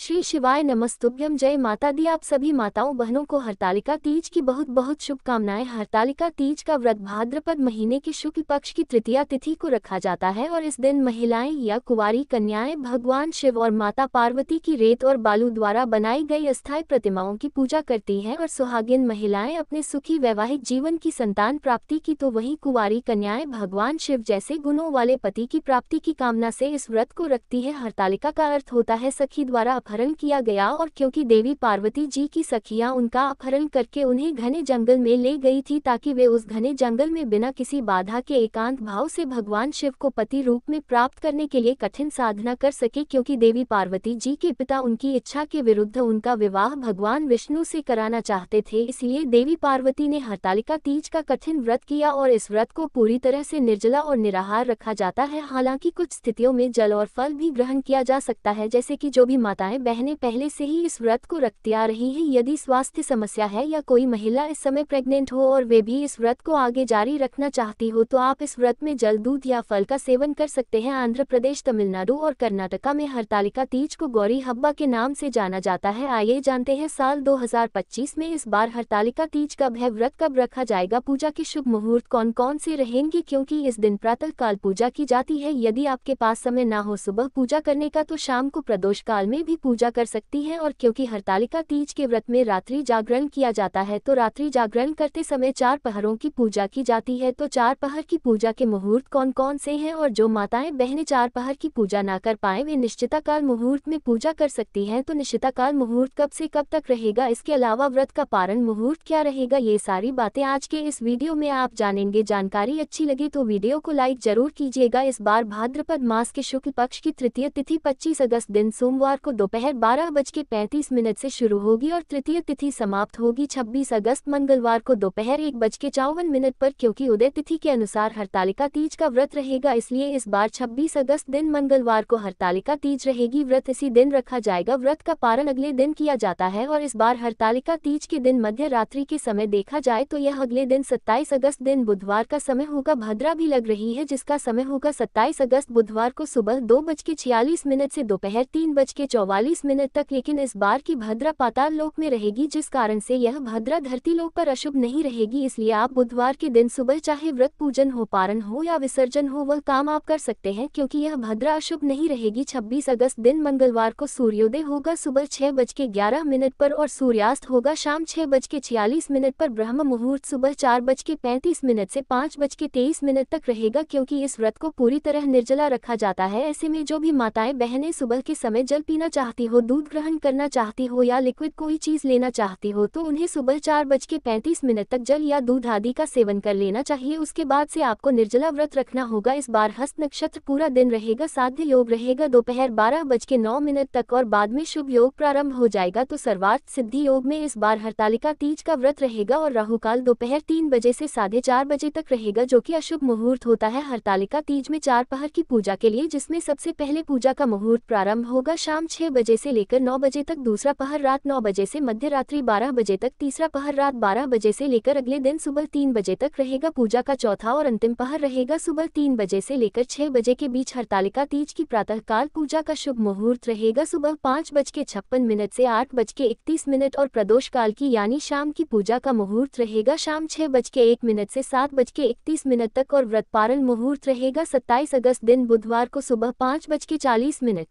श्री शिवाय नमस्तुभ्यम। जय माता दी। आप सभी माताओं बहनों को हरतालिका तीज की बहुत बहुत शुभकामनाएं। हरतालिका तीज का व्रत भाद्रपद महीने के शुक्ल पक्ष की तृतीया तिथि को रखा जाता है और इस दिन महिलाएं या कुंवारी कन्याएं भगवान शिव और माता पार्वती की रेत और बालू द्वारा बनाई गई अस्थायी प्रतिमाओं की पूजा करती हैं और सुहागिन महिलाएं अपने सुखी वैवाहिक जीवन की संतान प्राप्ति की, तो वहीं कुंवारी कन्याएं भगवान शिव जैसे गुणों वाले पति की प्राप्ति की कामना से इस व्रत को रखती है। हरतालिका का अर्थ होता है सखी द्वारा अपहरण किया गया, और क्योंकि देवी पार्वती जी की सखियां उनका अपहरण करके उन्हें घने जंगल में ले गई थी ताकि वे उस घने जंगल में बिना किसी बाधा के एकांत भाव से भगवान शिव को पति रूप में प्राप्त करने के लिए कठिन साधना कर सके, क्योंकि देवी पार्वती जी के पिता उनकी इच्छा के विरुद्ध उनका विवाह भगवान विष्णु से कराना चाहते थे। इसलिए देवी पार्वती ने हरतालिका तीज का कठिन व्रत किया और इस व्रत को पूरी तरह से निर्जला और निराहार रखा जाता है। हालांकि कुछ स्थितियों में जल और फल भी ग्रहण किया जा सकता है, जैसे कि जो भी माताएं बहनें पहले से ही इस व्रत को रखती आ रही हैं, यदि स्वास्थ्य समस्या है या कोई महिला इस समय प्रेग्नेंट हो और वे भी इस व्रत को आगे जारी रखना चाहती हो, तो आप इस व्रत में जल, दूध या फल का सेवन कर सकते हैं। आंध्र प्रदेश, तमिलनाडु और कर्नाटका में हरतालिका तीज को गौरी हब्बा के नाम से जाना जाता है। आइए जानते हैं साल 2025 में इस बार हरतालिका तीज का भव्य व्रत कब रखा जाएगा। पूजा के शुभ मुहूर्त कौन कौन से रहेंगे, क्योंकि इस दिन प्रातः काल पूजा की जाती है। यदि आपके पास समय ना हो सुबह पूजा करने का, तो शाम को प्रदोष काल में भी पूजा कर सकती हैं। और क्योंकि हरतालिका तीज के व्रत में रात्रि जागरण किया जाता है, तो रात्रि जागरण करते समय 4 पहरों की पूजा की जाती है। तो 4 पहर की पूजा के मुहूर्त कौन कौन से हैं, और जो माताएं बहनें 4 पहर की पूजा ना कर पाए वे निश्चिताकाल मुहूर्त में पूजा कर सकती हैं। तो निश्चिताकाल मुहूर्त कब से कब तक रहेगा, इसके अलावा व्रत का पारण मुहूर्त क्या रहेगा, ये सारी बातें आज के इस वीडियो में आप जानेंगे। जानकारी अच्छी लगे तो वीडियो को लाइक जरूर कीजिएगा। इस बार भाद्रपद मास के शुक्ल पक्ष की तृतीय तिथि 25 अगस्त दिन सोमवार को दोपहर 12:35 से शुरू होगी और तृतीय तिथि समाप्त होगी 26 अगस्त मंगलवार को दोपहर 1:54 पर। क्योंकि उदय तिथि के अनुसार हरतालिका तीज का व्रत रहेगा, इसलिए इस बार 26 अगस्त दिन मंगलवार को हरतालिका तीज रहेगी। व्रत इसी दिन रखा जाएगा। व्रत का पारण अगले दिन किया जाता है और इस बार हरतालिका तीज के दिन मध्य रात्रि के समय देखा जाए तो यह अगले दिन 27 अगस्त दिन बुधवार का समय होगा। भद्रा भी लग रही है, जिसका समय होगा 27 अगस्त बुधवार को सुबह 2:46 से दोपहर 3:44 तक। लेकिन इस बार की भद्रा पाताल लोक में रहेगी, जिस कारण से यह भद्रा धरती लोक पर अशुभ नहीं रहेगी। इसलिए आप बुधवार के दिन सुबह चाहे व्रत पूजन हो, पारण हो या विसर्जन हो, वह काम आप कर सकते हैं, क्योंकि यह भद्रा अशुभ नहीं रहेगी। 26 अगस्त दिन मंगलवार को सूर्योदय होगा सुबह 6:11 पर और सूर्यास्त होगा शाम 6:46 पर। ब्रह्म मुहूर्त सुबह 4:35 से 5:23 तक रहेगा। क्योंकि इस व्रत को पूरी तरह निर्जला रखा जाता है, ऐसे में जो भी माताएं बहनें सुबह के समय जल पीना चाहती हो, दूध ग्रहण करना चाहती हो या लिक्विड कोई चीज लेना चाहती हो, तो उन्हें सुबह 4:35 तक जल या दूध आदि का सेवन कर लेना चाहिए। उसके बाद से आपको निर्जला व्रत रखना होगा। इस बार हस्त नक्षत्र पूरा दिन रहेगा। साध्य योग रहेगा दोपहर 12:09 तक और बाद में शुभ योग प्रारंभ हो जाएगा। तो सर्वार्थ सिद्धि योग में इस बार हरतालिका तीज का व्रत रहेगा और राहुकाल दोपहर 3 बजे से 4:30 बजे तक रहेगा, जो कि अशुभ मुहूर्त होता है हरतालिका तीज में 4 पहर की पूजा के लिए, जिसमें सबसे पहले पूजा का मुहूर्त प्रारंभ होगा शाम 6 बजे से लेकर 9 बजे तक, दूसरा पहर रात 9 बजे से मध्य रात्रि 12 बजे तक, तीसरा पहर रात 12 बजे से लेकर अगले दिन सुबह 3 बजे तक रहेगा। पूजा का चौथा और अंतिम पहर रहेगा सुबह 3 बजे से लेकर 6 बजे के बीच। हरतालिका तीज की प्रातःकाल पूजा का शुभ मुहूर्त रहेगा सुबह 5:56 से 8:31 और प्रदोष काल की यानी शाम की पूजा का मुहूर्त रहेगा शाम 6:01 से 7:31 तक और व्रत पारण मुहूर्त रहेगा 27 अगस्त दिन बुधवार को सुबह 5:40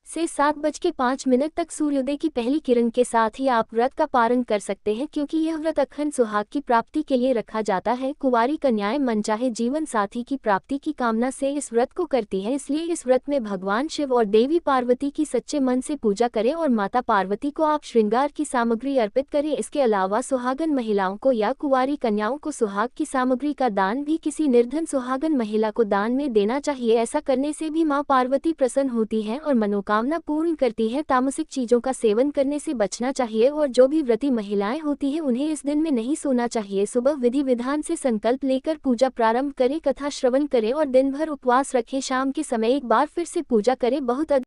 से 7:05 तक। सूर्योदय की पहली किरण के साथ ही आप व्रत का पारण कर सकते हैं, क्योंकि यह व्रत अखंड सुहाग की प्राप्ति के लिए रखा जाता है। कुंवारी कन्याएं मनचाहे जीवन साथी की प्राप्ति की कामना से इस व्रत को करती हैं, इसलिए इस व्रत में भगवान शिव और देवी पार्वती की सच्चे मन से पूजा करें और माता पार्वती को आप श्रृंगार की सामग्री अर्पित करें। इसके अलावा सुहागन महिलाओं को या कुंवारी कन्याओं को सुहाग की सामग्री का दान भी किसी निर्धन सुहागन महिला को दान में देना चाहिए। ऐसा करने से भी माँ पार्वती प्रसन्न होती है और मनोकामना पूर्ण करती है। तामसिक चीजों का सेवन करने से बचना चाहिए और जो भी व्रती महिलाएं होती हैं उन्हें इस दिन में नहीं सोना चाहिए। सुबह विधि विधान से संकल्प लेकर पूजा प्रारंभ करें, कथा श्रवण करें और दिन भर उपवास रखें। शाम के समय एक बार फिर से पूजा करें। बहुत